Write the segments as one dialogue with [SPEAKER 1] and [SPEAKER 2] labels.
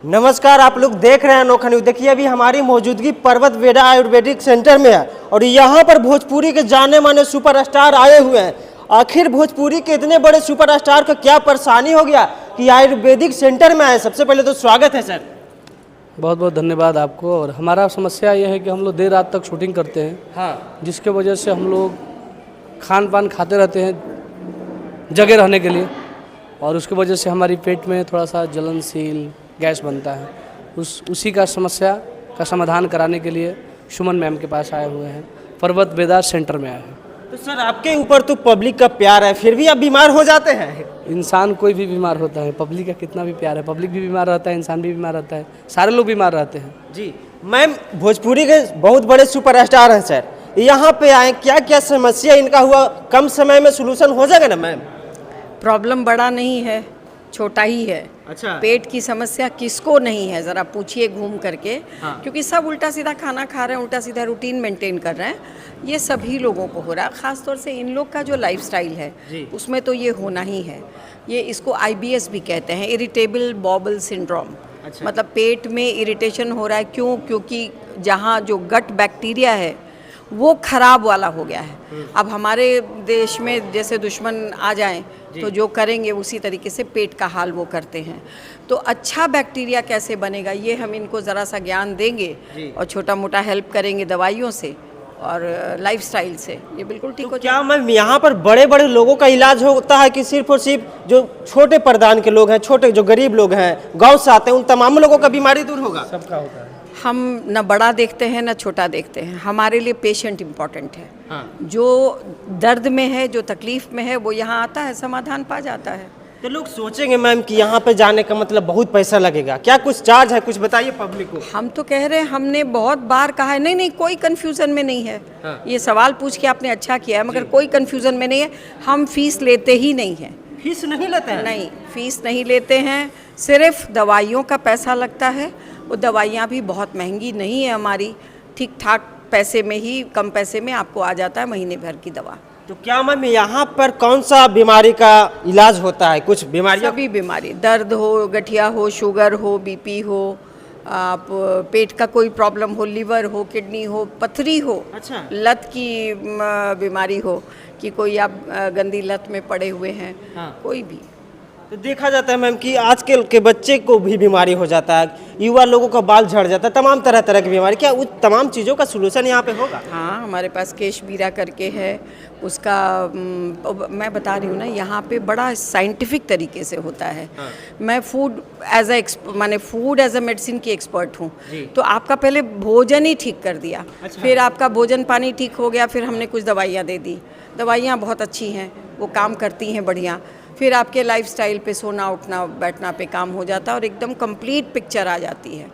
[SPEAKER 1] नमस्कार, आप लोग देख रहे हैं अनोखा न्यूज। देखिए अभी हमारी मौजूदगी पर्वत वेदा आयुर्वेदिक सेंटर में है और यहाँ पर भोजपुरी के जाने माने सुपरस्टार आए हुए हैं। आखिर भोजपुरी के इतने बड़े सुपरस्टार को क्या परेशानी हो गया कि आयुर्वेदिक सेंटर में आए? सबसे पहले तो स्वागत है सर।
[SPEAKER 2] बहुत बहुत धन्यवाद आपको। और हमारा समस्या ये है कि हम लोग देर रात तक शूटिंग करते हैं,
[SPEAKER 1] हाँ,
[SPEAKER 2] जिसके वजह से हम लोग खान पान खाते रहते हैं जगह रहने के लिए, और उसकी वजह से हमारी पेट में थोड़ा सा जलनशील गैस बनता है। उसी का समस्या का समाधान कराने के लिए सुमन मैम के पास आए हुए हैं, पर्वत वेदा सेंटर में आए हैं।
[SPEAKER 1] तो सर आपके ऊपर तो पब्लिक का प्यार है, फिर भी आप बीमार हो जाते हैं?
[SPEAKER 2] इंसान कोई भी बीमार होता है, पब्लिक का कितना भी प्यार है, पब्लिक भी बीमार रहता है, इंसान भी बीमार रहता है, सारे लोग बीमार रहते हैं।
[SPEAKER 1] जी मैम, भोजपुरी के बहुत बड़े सुपरस्टार हैं सर, यहाँ पे आए, क्या क्या समस्या इनका हुआ, कम समय में सोल्यूशन हो जाएगा ना मैम?
[SPEAKER 3] प्रॉब्लम बड़ा नहीं है, छोटा ही है।
[SPEAKER 1] अच्छा।
[SPEAKER 3] पेट की समस्या किसको नहीं है, ज़रा पूछिए घूम करके।
[SPEAKER 1] हाँ।
[SPEAKER 3] क्योंकि सब उल्टा सीधा खाना खा रहे हैं, उल्टा सीधा रूटीन मेंटेन कर रहे हैं, ये सभी लोगों को हो रहा है। ख़ास तौर से इन लोग का जो लाइफस्टाइल है उसमें तो ये होना ही है। ये इसको IBS भी कहते हैं, इरिटेबल बॉबल सिंड्रोम।
[SPEAKER 1] अच्छा।
[SPEAKER 3] मतलब पेट में इरिटेशन हो रहा है। क्यों? क्योंकि जहाँ जो गट बैक्टीरिया है वो खराब वाला हो गया है। अब हमारे देश में जैसे दुश्मन आ जाएं तो जो करेंगे उसी तरीके से पेट का हाल वो करते हैं। तो अच्छा बैक्टीरिया कैसे बनेगा, ये हम इनको ज़रा सा ज्ञान देंगे और छोटा मोटा हेल्प करेंगे दवाइयों से और लाइफस्टाइल से, ये बिल्कुल ठीक हो
[SPEAKER 1] क्या मैम यहाँ पर बड़े बड़े लोगों का इलाज होता है कि सिर्फ और सिर्फ जो छोटे प्रदान के लोग हैं, छोटे जो गरीब लोग हैं, गाँव से आते हैं, उन तमाम लोगों का बीमारी दूर होगा?
[SPEAKER 2] सबका होता है।
[SPEAKER 3] हम न बड़ा देखते हैं न छोटा देखते हैं, हमारे लिए पेशेंट इम्पॉर्टेंट है।
[SPEAKER 1] हाँ।
[SPEAKER 3] जो दर्द में है, जो तकलीफ में है, वो यहाँ आता है, समाधान पा जाता है।
[SPEAKER 1] तो लोग सोचेंगे मैम कि यहाँ पे जाने का मतलब बहुत पैसा लगेगा, क्या कुछ चार्ज है? कुछ बताइए पब्लिक को।
[SPEAKER 3] हम तो कह रहे हैं, हमने बहुत बार कहा है, नहीं नहीं कोई कन्फ्यूज़न में नहीं है।
[SPEAKER 1] हाँ।
[SPEAKER 3] ये सवाल पूछ के आपने अच्छा किया है, मगर कोई कन्फ्यूज़न में नहीं है। हम फीस लेते ही नहीं हैं।
[SPEAKER 1] फीस नहीं लेते हैं?
[SPEAKER 3] नहीं, फीस नहीं लेते हैं, सिर्फ दवाइयों का पैसा लगता है। वो दवाइयाँ भी बहुत महंगी नहीं है हमारी, ठीक ठाक पैसे में ही, कम पैसे में आपको आ जाता है महीने भर की दवा।
[SPEAKER 1] तो क्या मैम यहाँ पर कौन सा बीमारी का इलाज होता है? कुछ बीमारियाँ?
[SPEAKER 3] सभी बीमारी, दर्द हो, गठिया हो, शुगर हो, BP हो, आप पेट का कोई प्रॉब्लम हो, लिवर हो, किडनी हो, पथरी हो,
[SPEAKER 1] अच्छा।
[SPEAKER 3] लत की बीमारी हो कि कोई आप गंदी लत में पड़े हुए हैं,
[SPEAKER 1] हाँ।
[SPEAKER 3] कोई भी।
[SPEAKER 1] तो देखा जाता है मैम कि आजकल के बच्चे को भी बीमारी हो जाता है, युवा लोगों का बाल झड़ जाता है, तमाम तरह तरह की बीमारी, क्या उस तमाम चीज़ों का सोल्यूशन यहाँ पे होगा?
[SPEAKER 3] हाँ, हमारे पास केश बीरा करके है, उसका मैं बता रही हूँ ना, यहाँ पे बड़ा साइंटिफिक तरीके से होता है।
[SPEAKER 1] हाँ।
[SPEAKER 3] मैं फूड एज अ मेडिसिन की एक्सपर्ट हूँ। तो आपका पहले भोजन ही ठीक कर दिया।
[SPEAKER 1] अच्छा।
[SPEAKER 3] फिर आपका भोजन पानी ठीक हो गया, फिर हमने कुछ दवाइयाँ दे दी। दवाइयाँ बहुत अच्छी हैं, वो काम करती हैं बढ़िया। फिर आपके लाइफस्टाइल पे सोना उठना बैठना पे काम हो जाता है और एकदम कंप्लीट पिक्चर आ जाती है,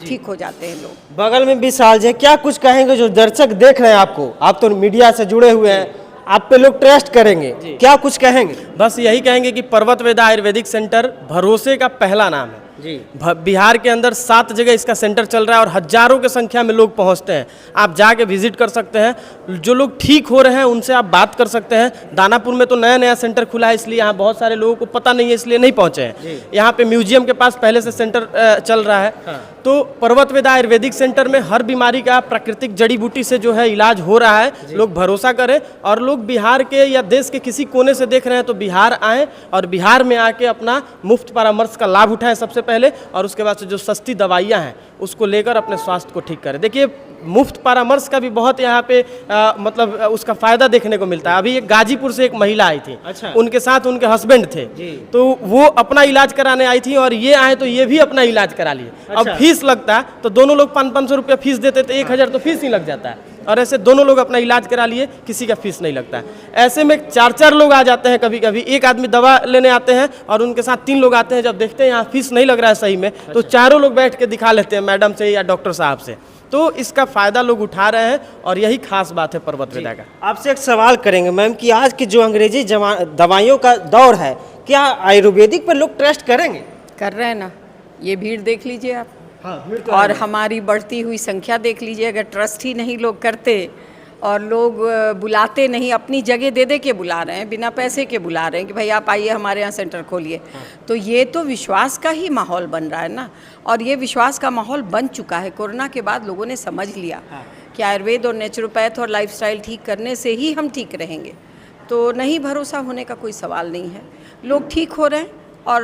[SPEAKER 3] ठीक हो जाते हैं लोग।
[SPEAKER 1] बगल में विशाल जी, क्या कुछ कहेंगे जो दर्शक देख रहे हैं आपको? आप तो मीडिया से जुड़े हुए हैं, आप पे लोग ट्रस्ट करेंगे, क्या कुछ कहेंगे?
[SPEAKER 4] बस यही कहेंगे कि पर्वत वेदा आयुर्वेदिक सेंटर भरोसे का पहला नाम है
[SPEAKER 1] जी।
[SPEAKER 4] बिहार के अंदर 7 जगह इसका सेंटर चल रहा है और हजारों की संख्या में लोग पहुंचते हैं। आप जाके विजिट कर सकते हैं, जो लोग ठीक हो रहे हैं उनसे आप बात कर सकते हैं। दानापुर में तो नया नया सेंटर खुला है, इसलिए यहाँ बहुत सारे लोगों को पता नहीं है, इसलिए नहीं पहुंचे हैं। यहाँ पे म्यूजियम के पास पहले से सेंटर चल रहा है।
[SPEAKER 1] हाँ।
[SPEAKER 4] तो पर्वत वेदा आयुर्वेदिक सेंटर में हर बीमारी का प्राकृतिक जड़ी बूटी से जो है इलाज हो रहा है। लोग भरोसा करें, और लोग बिहार के या देश के किसी कोने से देख रहे हैं तो बिहार आएँ और बिहार में आके अपना मुफ्त परामर्श का लाभ उठाएं सबसे पहले, और उसके बाद से जो सस्ती दवाइयाँ हैं उसको लेकर अपने स्वास्थ्य को ठीक करें। देखिए, मुफ्त परामर्श का भी बहुत यहाँ पे मतलब उसका फायदा देखने को मिलता है। अभी एक गाजीपुर से एक महिला आई थी।
[SPEAKER 1] अच्छा।
[SPEAKER 4] उनके साथ उनके हस्बैंड थे, तो वो अपना इलाज कराने आई थी और ये आए तो ये भी अपना इलाज करा लिए।
[SPEAKER 1] अच्छा।
[SPEAKER 4] अब फीस लगता तो दोनों लोग 500-500 रुपया फीस देते थे, 1000 तो फीस ही लग जाता है, और ऐसे दोनों लोग अपना इलाज करा लिए, किसी का फीस नहीं लगता है। ऐसे में 4-4 लोग आ जाते हैं, कभी कभी एक आदमी दवा लेने आते हैं और उनके साथ 3 लोग आते हैं। जब देखते हैं यहाँ फीस नहीं लग रहा है सही में, तो चारों लोग बैठ के दिखा लेते हैं मैडम से या डॉक्टर साहब से। तो इसका फायदा लोग उठा रहे हैं और यही खास बात है पर्वत वेदा का।
[SPEAKER 1] आपसे एक सवाल करेंगे मैम कि आज की जो अंग्रेजी दवाइयों का दौर है, क्या आयुर्वेदिक पर लोग ट्रस्ट करेंगे?
[SPEAKER 3] कर रहे हैं ना, ये भीड़ देख लीजिए आप।
[SPEAKER 1] हाँ,
[SPEAKER 3] और हमारी बढ़ती हुई संख्या देख लीजिए। अगर ट्रस्ट ही नहीं लोग करते और लोग बुलाते नहीं, अपनी जगह दे दे के बुला रहे हैं, बिना पैसे के बुला रहे हैं कि भाई आप आइए हमारे यहाँ सेंटर खोलिए। तो ये तो विश्वास का ही माहौल बन रहा है ना, और ये विश्वास का माहौल बन चुका है। कोरोना के बाद लोगों ने समझ लिया कि आयुर्वेद और नेचुरोपैथ और लाइफस्टाइल ठीक करने से ही हम ठीक रहेंगे। तो नहीं, भरोसा होने का कोई सवाल नहीं है। लोग ठीक हो रहे हैं और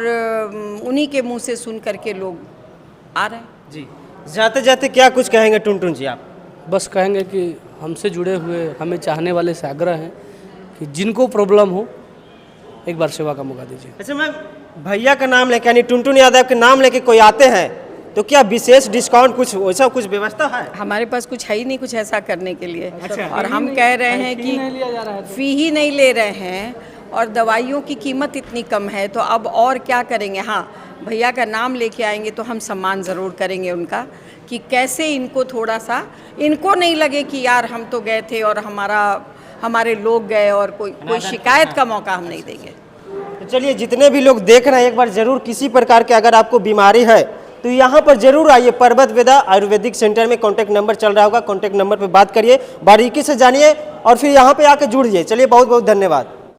[SPEAKER 3] उन्हीं के मुंह से सुन करके लोग आ रहे हैं।
[SPEAKER 1] जी, जाते जाते क्या कुछ कहेंगे टुनटुन जी आप?
[SPEAKER 2] बस कहेंगे कि हमसे जुड़े हुए हमें चाहने वाले से आग्रह है कि जिनको प्रॉब्लम हो एक बार सेवा का मौका दीजिए।
[SPEAKER 1] अच्छा, मैं भैया का नाम लेके यानी टुनटुन यादव के नाम लेके कोई आते हैं तो क्या विशेष डिस्काउंट कुछ वैसा कुछ व्यवस्था है?
[SPEAKER 3] हमारे पास कुछ है ही नहीं कुछ ऐसा करने के लिए।
[SPEAKER 1] अच्छा।
[SPEAKER 3] और हम कह रहे हैं कि फी ही नहीं ले रहे हैं और दवाइयों की कीमत इतनी कम है, तो अब और क्या करेंगे। हाँ, भैया का नाम लेके आएंगे तो हम सम्मान ज़रूर करेंगे उनका, कि कैसे इनको थोड़ा सा, इनको नहीं लगे कि यार हम तो गए थे और हमारे लोग गए और कोई शिकायत का मौका हम नहीं देंगे।
[SPEAKER 1] तो चलिए, जितने भी लोग देख रहे हैं एक बार जरूर किसी प्रकार के अगर आपको बीमारी है तो यहाँ पर जरूर आइए। पर्वत वेदा आयुर्वेदिक सेंटर में कॉन्टैक्ट नंबर चल रहा होगा, कॉन्टैक्ट नंबर पर बात करिए, बारीकी से जानिए और फिर यहाँ पे आके जुड़िए। चलिए, बहुत बहुत धन्यवाद।